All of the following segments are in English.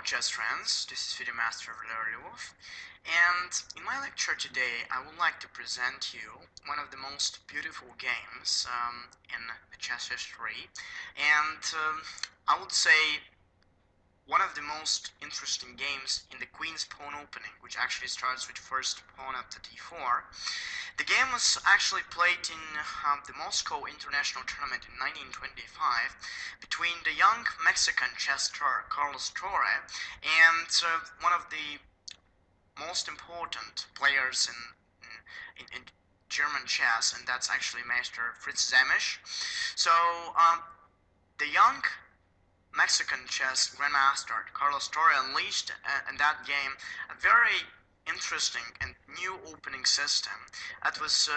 chess friends, this is Video Master Wolf, and in my lecture today I would like to present you one of the most beautiful games in the chess history, and I would say one of the most interesting games in the Queen's Pawn opening, which actually starts with first pawn up to d4. The game was actually played in the Moscow International Tournament in 1925 between the young Mexican chess star Carlos Torre and one of the most important players in German chess, and that's actually Master Fritz Zemisch. So the young Mexican chess grandmaster Carlos Torre unleashed in that game a very interesting and new opening system that was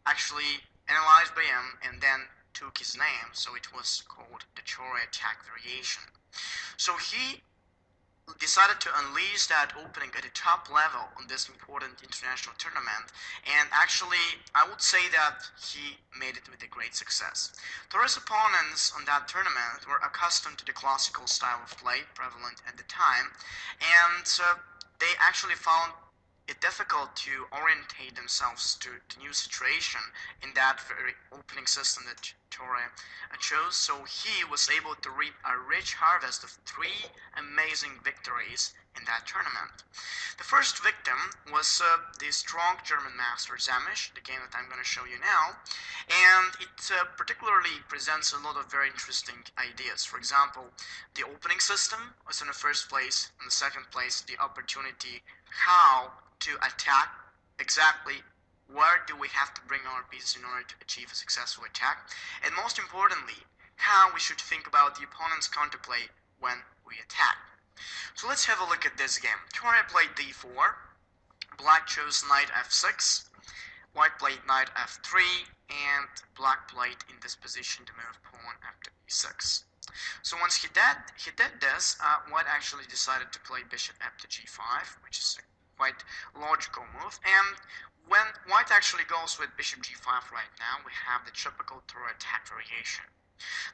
actually analyzed by him and then took his name, so it was called the Torre attack variation. So he decided to unleash that opening at a top level on this important international tournament, and actually I would say that he made it with a great success. Torre's opponents on that tournament were accustomed to the classical style of play prevalent at the time, and they actually found it difficult to orientate themselves to the new situation in that very opening system that Torre chose. So he was able to reap a rich harvest of 3 amazing victories in that tournament. The first victim was the strong German master Zemisch, the game that I'm going to show you now, and it particularly presents a lot of very interesting ideas. For example, the opening system was in the first place, in the second place the opportunity how to attack exactly where do we have to bring our pieces in order to achieve a successful attack, and most importantly, how we should think about the opponent's counterplay when we attack. So let's have a look at this game. Torre played d4, black chose knight f6, white played knight f3, and black played in this position to move pawn after e6. So once he did this, white actually decided to play bishop after g5, which is a quite logical move, and when white actually goes with bishop g5 right now, we have the typical Torre attack variation.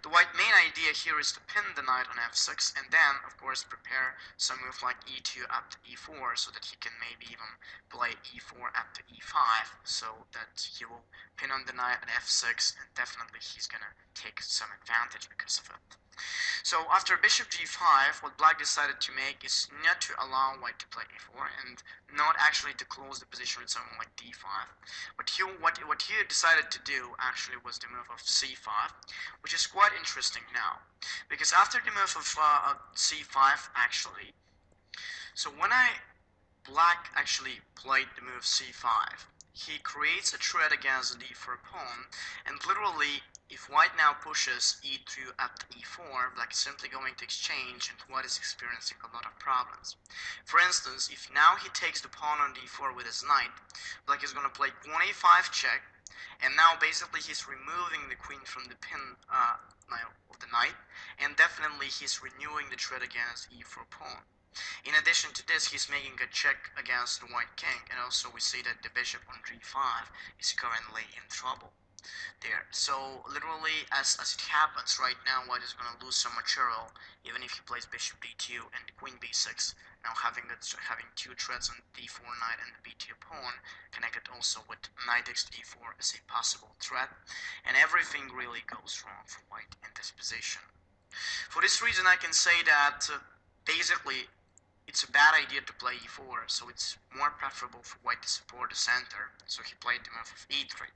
The white main idea here is to pin the knight on f6 and then, of course, prepare some move like e2 up to e4 so that he can maybe even play e4 up to e5 so that he will pin on the knight at f6 and definitely he's gonna take some advantage because of it. So after bishop g5, what black decided to make is not to allow white to play e4 and not actually to close the position with something like d5. But what he decided to do actually was the move of c5, which is quite interesting now, because after the move of c5 actually, so when black actually played the move c5, he creates a threat against the d4 pawn, and literally if white now pushes e2 up to e4, black is simply going to exchange and white is experiencing a lot of problems. For instance, if now he takes the pawn on d4 with his knight, black is going to play pawn a5 check, and now basically he's removing the queen from the pin of the knight, and definitely he's renewing the threat against e4 pawn. In addition to this, he's making a check against the white king, and also we see that the bishop on g5 is currently in trouble there. So literally, as it happens right now, white is going to lose some material, even if he plays bishop d2 and queen b6. Now having 2 threats on d4 knight and the b2 pawn, connected also with knight takes d4 as a possible threat, and everything really goes wrong for white in this position. For this reason, I can say that basically it's a bad idea to play e4, so it's more preferable for white to support the center, so he played the move of e3.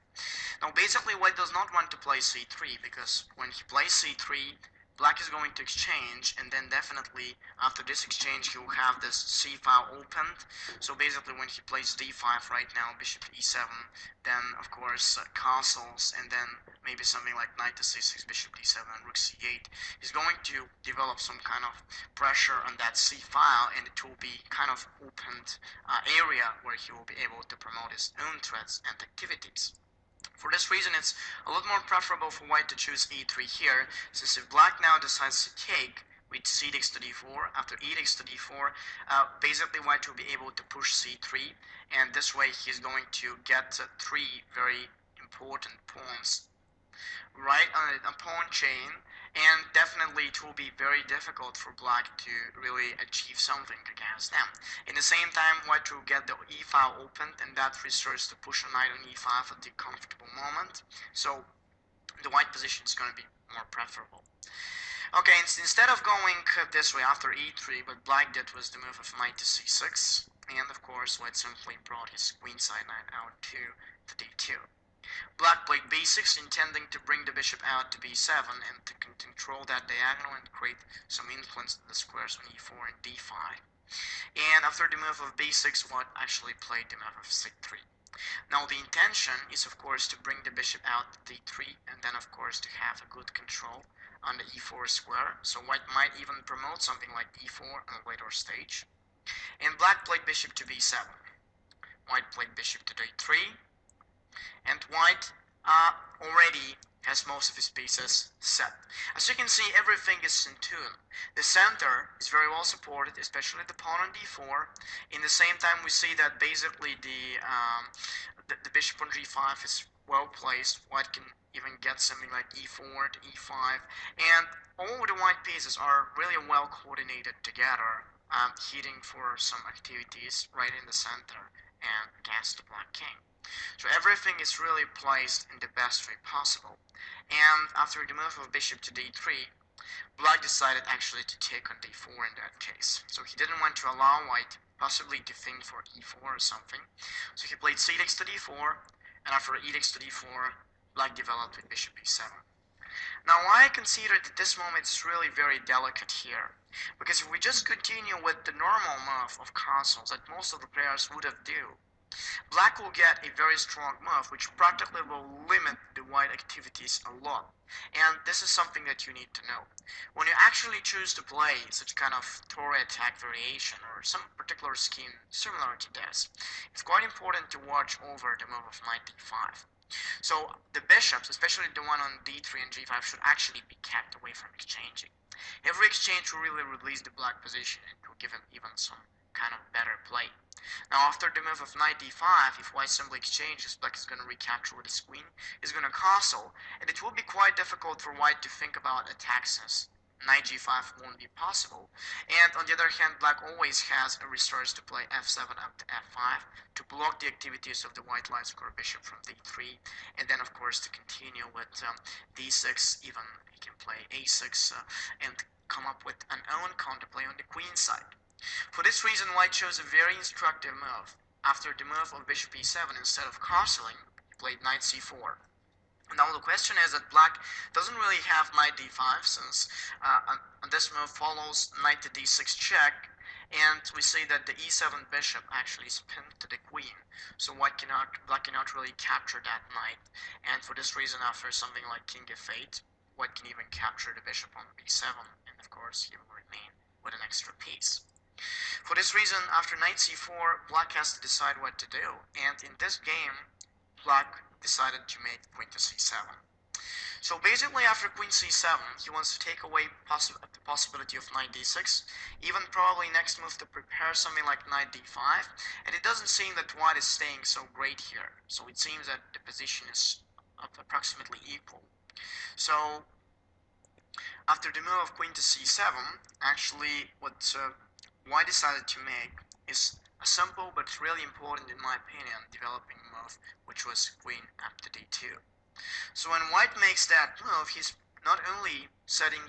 Now basically white does not want to play c3, because when he plays c3, black is going to exchange, and then definitely after this exchange he will have this c file opened. So basically when he plays d5 right now, bishop e7, then of course castles, and then maybe something like knight to c6, bishop d7, and rook c8, he's going to develop some kind of pressure on that c file, and it will be kind of opened area where he will be able to promote his own threats and activities. For this reason, it's a lot more preferable for white to choose e3 here, since if black now decides to take with c takes to d4, after e takes to d4, basically white will be able to push c3, and this way he's going to get 3 very important pawns right on a pawn chain, and definitely it will be very difficult for black to really achieve something against them. In the same time, white will get the e file opened, and that restores to push a knight on e5 at the comfortable moment. So the white position is going to be more preferable. Okay, instead of going this way after e3, what black did was the move of knight to c6, and of course white simply brought his queenside knight out to the d2. Black played b6, intending to bring the bishop out to b7 and to control that diagonal and create some influence to the squares on e4 and d5. And after the move of b6, white actually played the move of c3. Now the intention is of course to bring the bishop out to d3 and then of course to have a good control on the e4 square, so white might even promote something like e4 on a later stage. And black played bishop to b7. White played bishop to d3, and white already has most of his pieces set. As you can see, everything is in tune. The center is very well supported, especially the pawn on d4. In the same time, we see that basically the bishop on g5 is well placed. White can even get something like e4 to e5, and all the white pieces are really well coordinated together, hitting for some activities right in the center and against the black king. So everything is really placed in the best way possible. And after the move of bishop to d3, black decided actually to take on d4 in that case. So he didn't want to allow white possibly to think for e4 or something. So he played c6 to d4, and after e6 to d4, black developed with bishop e7. Now I consider that this moment is really very delicate here, because if we just continue with the normal move of castles that most of the players would have do, black will get a very strong move, which practically will limit the white activities a lot. And this is something that you need to know. When you actually choose to play such kind of Torre attack variation or some particular scheme similar to this, it's quite important to watch over the move of knight d5. So the bishops, especially the one on d3 and g5, should actually be kept away from exchanging. Every exchange will really release the black position and will give him even some kind of better play. Now after the move of knight d5, if white simply exchanges, black is going to recapture with his queen, is going to castle, and it will be quite difficult for white to think about attacks since knight g5 won't be possible. And on the other hand, black always has a resource to play f7 up to f5 to block the activities of the white light square bishop from d3, and then of course to continue with d6, even he can play a6 and come up with an own counterplay on the queen side. For this reason, white chose a very instructive move. After the move of bishop e7, instead of castling, he played knight c4. Now the question is that black doesn't really have knight d5, since this move follows knight to d6 check, and we see that the e7 bishop actually is pinned to the queen, so black cannot really capture that knight, and for this reason, after something like king f8, white can even capture the bishop on b7, and of course he will remain with an extra piece. For this reason, after knight c4, black has to decide what to do, and in this game, black decided to make queen to c7. So basically, after queen c7, he wants to take away the possibility of knight d6, even probably next move to prepare something like knight d5, and it doesn't seem that white is staying so great here, so it seems that the position is approximately equal. So after the move of queen to c7, actually what white decided to make is a simple but really important, in my opinion, developing move, which was queen up to d2. So when white makes that move, he's not only setting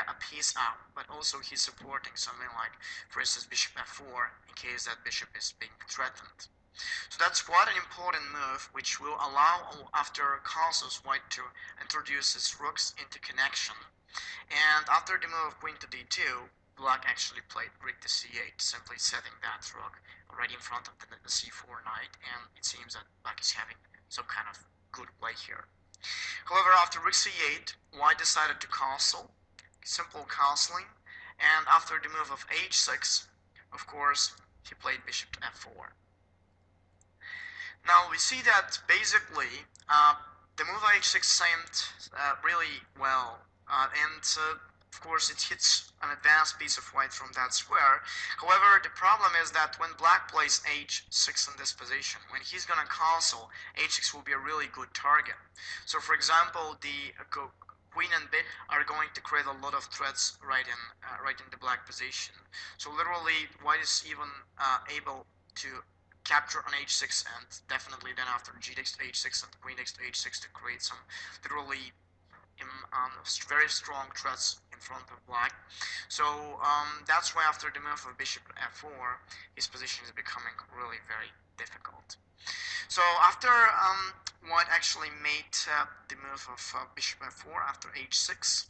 a piece up, but also he's supporting something like, for instance, bishop f4, in case that bishop is being threatened. So that's quite an important move, which will allow, after castles, white to introduce his rooks into connection. And after the move of queen to d2, black actually played rook to c8, simply setting that rook already in front of the c4 knight, and it seems that black is having some kind of good play here. However, after rook c8, white decided to castle, simple castling, and after the move of h6, of course, he played bishop to f4. Now we see that basically the move h6 seemed really well, and of course it hits an advanced piece of white from that square. However, the problem is that when black plays h6 in this position, when he's gonna castle, h6 will be a really good target. So for example, queen and bit are going to create a lot of threats right in the black position. So literally, white is even able to capture on h6, and definitely then after g takes to h6 and queen takes to h6 to create some literally very strong threats in front of black. So that's why after the move of bishop f4, his position is becoming really very difficult. So after white actually made the move of bishop f4 after h6,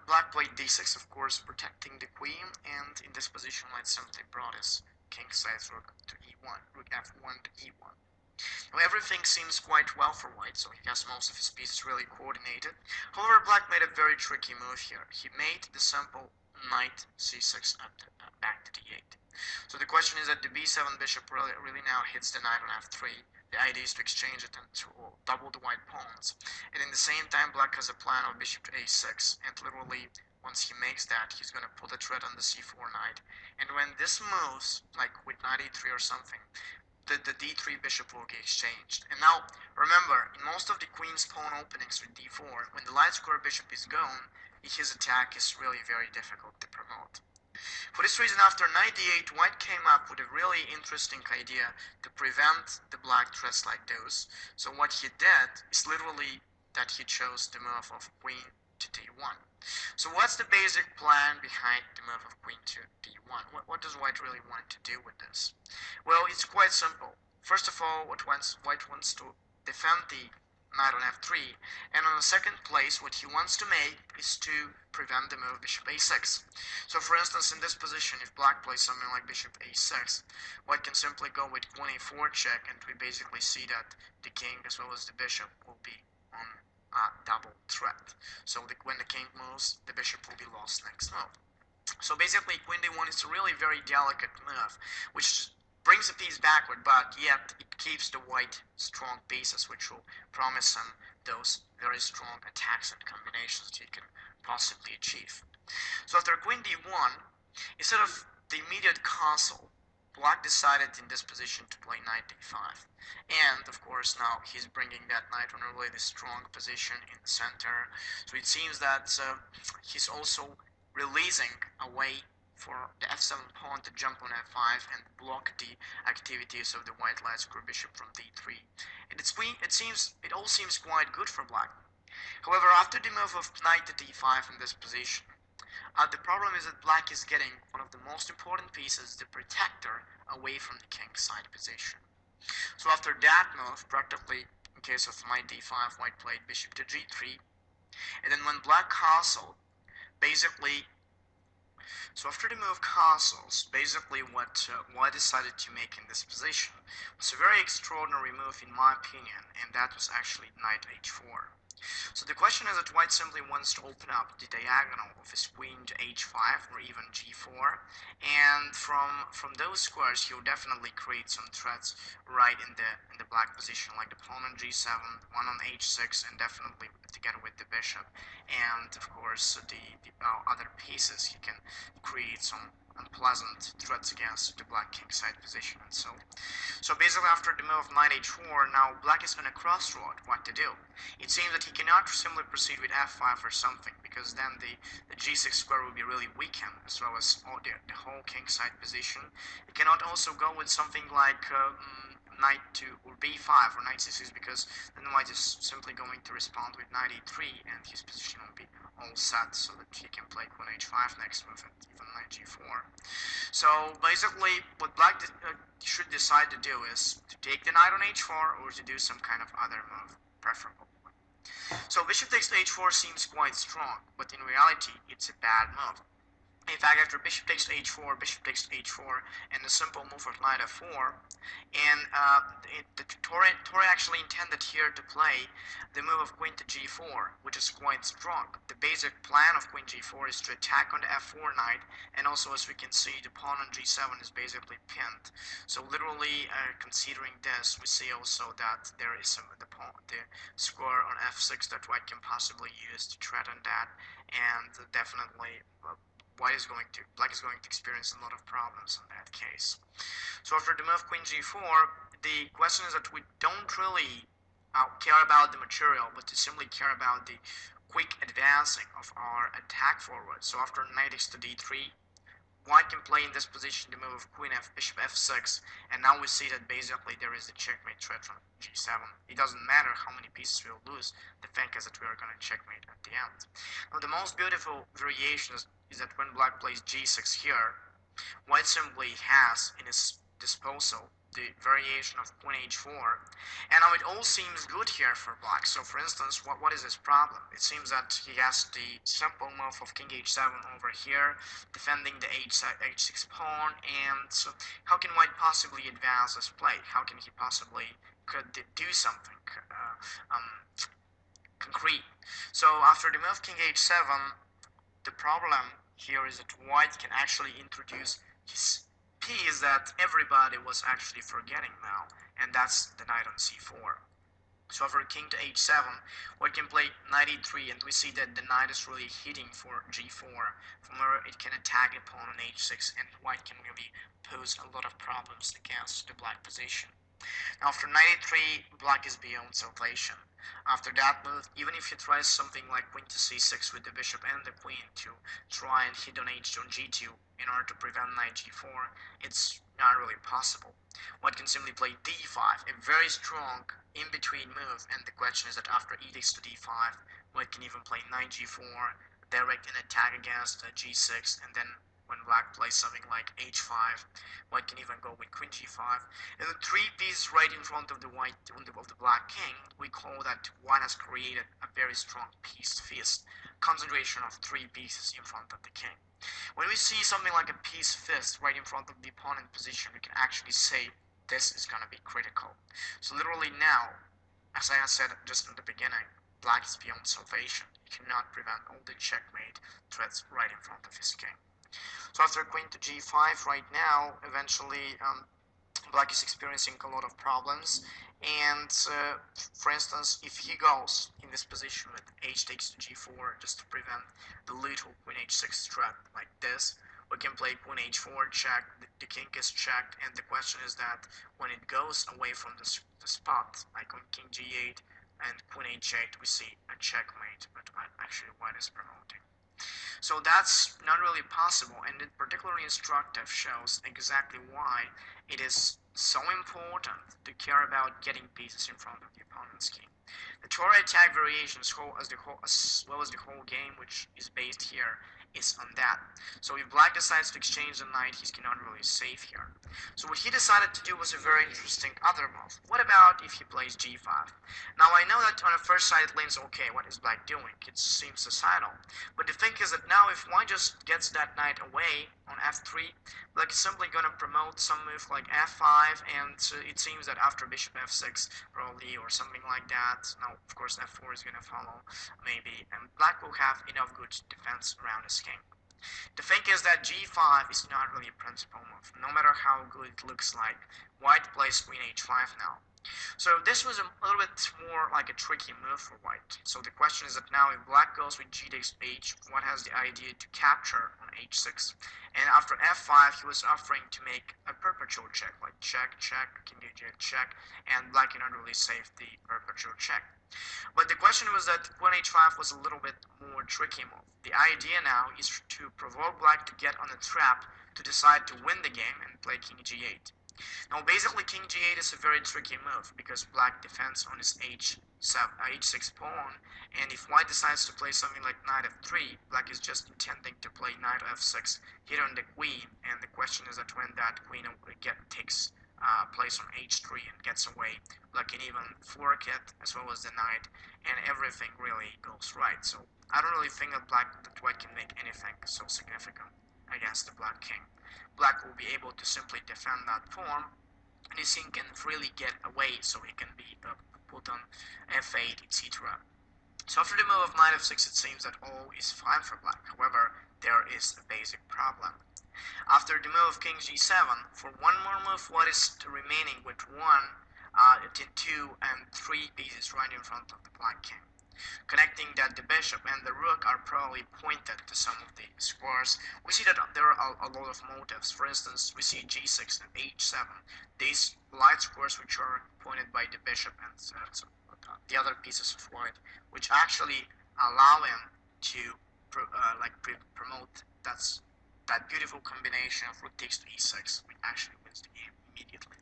black played d6, of course, protecting the queen, and in this position white simply brought his king-side rook to e1, rook f1 to e1. Now everything seems quite well for white, so he has most of his pieces really coordinated. However, black made a very tricky move here. He made the simple knight c6 back to d8. So the question is that the b7 bishop really now hits the knight on f3. The idea is to exchange it and to double the white pawns. And in the same time, black has a plan of bishop to a6, and literally once he makes that, he's going to put a threat on the c4 knight. And when this moves, like with knight e3 or something, the d3 bishop will get exchanged. And now, remember, in most of the queen's pawn openings with d4, when the light square bishop is gone, his attack is really very difficult to promote. For this reason, after knight d8, white came up with a really interesting idea to prevent the black threats like those. So what he did is literally that he chose the move of queen to d1. So what's the basic plan behind the move of queen to d1? What does white really want to do with this? Well, it's quite simple. First of all, white wants to defend the knight on f3, and on the second place, what he wants to make is to prevent the move bishop a6. So for instance, in this position, if black plays something like bishop a6, white can simply go with queen a4 check, and we basically see that the king as well as the bishop will be on double threat. So when the king moves, the bishop will be lost next move. So basically, queen d1 is a really very delicate move, which brings a piece backward, but yet it keeps the white strong pieces, which will promise him those very strong attacks and combinations that he can possibly achieve. So after queen d1, instead of the immediate castle, black decided in this position to play knight d5. And, of course, now he's bringing that knight on a really strong position in the center. So it seems that he's also releasing a way for the f7 pawn to jump on f5 and block the activities of the white light square bishop from d3. And it all seems quite good for black. However, after the move of knight to d5 in this position, the problem is that black is getting one of the most important pieces, the protector, away from the king's side position. So after that move, practically in case of knight d5, white played bishop to g3, and then when black castled, basically, so after the move castles, basically what white decided to make in this position was a very extraordinary move in my opinion, and that was actually knight h4. So the question is that white simply wants to open up the diagonal of his queen to h5 or even g4, and from those squares he'll definitely create some threats right in the black position, like the pawn on g7, one on h6, and definitely together with the bishop, and of course the other pieces he can create some unpleasant threats against the black king side position. And so basically after the move of knight h4, now black is on a crossroad what to do. It seems that he cannot simply proceed with f5 or something, because then the g6 square will be really weakened, as well as the whole king side position. He cannot also go with something like knight to or b5 or knight c6, because then white is simply going to respond with knight e3, and his position will be all set so that he can play queen h5 next move and even knight g4. So basically what black should decide to do is to take the knight on h4 or to do some kind of other move, preferable. So bishop takes to h4 seems quite strong, but in reality it's a bad move. In fact, after bishop takes to h4, bishop takes to h4, and a simple move of knight f4, and Torre actually intended here to play the move of queen to g4, which is quite strong. The basic plan of queen g4 is to attack on the f4 knight, and also as we can see, the pawn on g7 is basically pinned. So literally, considering this, we see also that there is the square on f6 that white can possibly use to threaten that, and definitely black is going to experience a lot of problems in that case. So after the move queen g4, the question is that we don't really care about the material, but to simply care about the quick advancing of our attack forward. So after knight takes to d3, white can play in this position the move of queen f, bishop f6, and now we see that basically there is a checkmate threat from g7. It doesn't matter how many pieces we'll lose, the thing is that we are going to checkmate at the end. Now the most beautiful variation is that when black plays g6 here, white simply has in his disposal the variation of queen h4, and now it all seems good here for black. So for instance, what is his problem? It seems that he has the simple move of king h7 over here, defending the h6 pawn, and so how can white possibly advance this play? How can he possibly could do something concrete? So after the move king h7, the problem here is that white can actually introduce his piece that everybody was actually forgetting now, and that's the knight on c4. So over king to h7, white can play knight e3, and we see that the knight is really hitting for g4, from where it can attack the pawn on h6, and white can really pose a lot of problems against the black position. Now after knight e3, black is beyond salvation. After that move, even if he tries something like queen to c6 with the bishop and the queen to try and hit on h2 and g2 in order to prevent knight g4, it's not really possible. White can simply play d5, a very strong in-between move, and the question is that after e takes to d5, white can even play knight g4, direct an attack against g6, and then when black plays something like h5, white can even go with queen g5. And the three pieces right in front of the white of the black king, we call that white has created a very strong piece fist, concentration of three pieces in front of the king. When we see something like a piece fist right in front of the opponent position, we can actually say this is going to be critical. So literally now, as I said just in the beginning, black is beyond salvation. He cannot prevent all the checkmate threats right in front of his king. So after queen to g5 right now, eventually black is experiencing a lot of problems, and for instance, if he goes in this position with h takes to g4 just to prevent the little queen h6 threat like this, we can play queen h4 check, the king is checked, and the question is that when it goes away from the spot, like on king g8 and queen h8, we see a checkmate, but actually white is promoting. So that's not really possible, and it particularly instructive shows exactly why it is so important to care about getting pieces in front of the opponent's king. The Torre attack variations, as well as the whole game, which is based here, is on that. So if black decides to exchange the knight, he's not really safe here. So what he decided to do was a very interesting other move. What about if he plays g5? Now I know that on the first sight it leans okay, what is black doing? It seems suicidal. But the thing is that now if white just gets that knight away on f3, black is simply going to promote some move like f5, and it seems that after bishop f6 probably, or something like that, now of course f4 is going to follow maybe, and black will have enough good defense around his king. The thing is that g5 is not really a principal move, no matter how good it looks like. White plays queen h5 now. So this was a little bit more like a tricky move for white. So the question is that now if black goes with g takes h, white has the idea to capture on h6. And after f5, he was offering to make a perpetual check, like check, check, king h8, check, and black cannot really save the perpetual check. But the question was that queen h5 was a little bit more tricky move. The idea now is to provoke black to get on a trap to decide to win the game and play king g8. Now basically king g8 is a very tricky move because black defends on his h6 pawn, and if white decides to play something like knight f3, black is just intending to play knight f6, hit on the queen, and the question is that when that queen takes place on h3 and gets away, black can even fork it as well as the knight, and everything really goes right. So I don't really think that white can make anything so significant against the black king. Black will be able to simply defend that pawn, and his king can freely get away, so he can be put on f8, etc. So after the move of knight f6, it seems that all is fine for black. However, there is a basic problem. After the move of king g7, for one more move, what is remaining with 1, 2, and 3 pieces right in front of the black king, connecting that the bishop and the rook are probably pointed to some of the squares. We see that there are a lot of motives. For instance, we see g6 and h7, these light squares which are pointed by the bishop and the other pieces of white, which actually allow him to promote that beautiful combination of rook takes to e6, which actually wins the game immediately.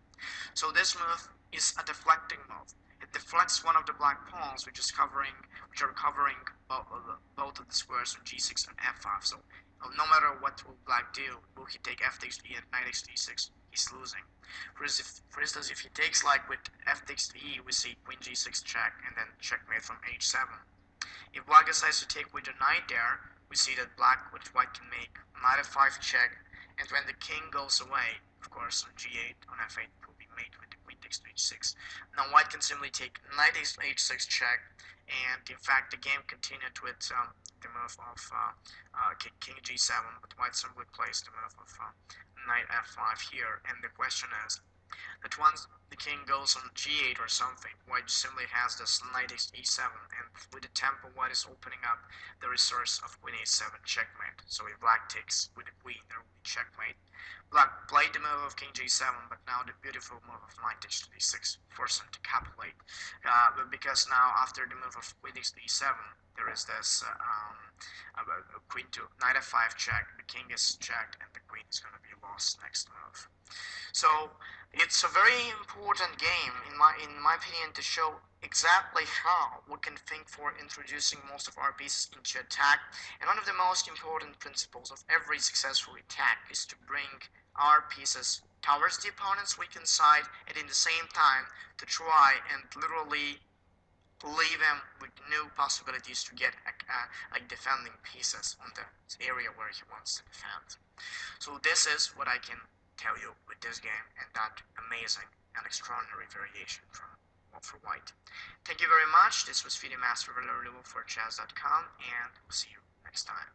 So this move is a deflecting move. It deflects one of the black pawns, which are covering both of the squares on g6 and f5. So no matter what will black do, will he take f takes to e and knight takes to e6, he's losing. For instance, if he takes like with f takes to e, we see queen g6 check and then checkmate from h7. If black decides to take with the knight there, we see that black with white can make knight f5 check, and when the king goes away, of course on g8, on f8 it will be mate with the queen takes to h6. Now white can simply take knight takes to h6 check, and in fact the game continued with the move of king g7, but white simply plays the move of knight f5 here, and the question is that once the king goes on g8 or something, white simply has this knight takes e7, and with the tempo white is opening up the resource of queen a7 checkmate. So if black takes with the queen, there will be checkmate. Black played the move of king g7, but now the beautiful move of knight takes to d6 forced him to capitulate. But because now after the move of queen takes to e7, there is this queen to knight f5 check, the king is checked, and the queen is going to be lost next move. So it's a very important game, in my opinion, to show exactly how we can think for introducing most of our pieces into attack. And one of the most important principles of every successful attack is to bring our pieces towards the opponent's weakened side, and in the same time to try and literally leave him with new possibilities to get like defending pieces on the area where he wants to defend. So this is what I can tell you with this game and that amazing and extraordinary variation for white. Thank you very much. This was FIDE Master for chess.com, and we'll see you next time.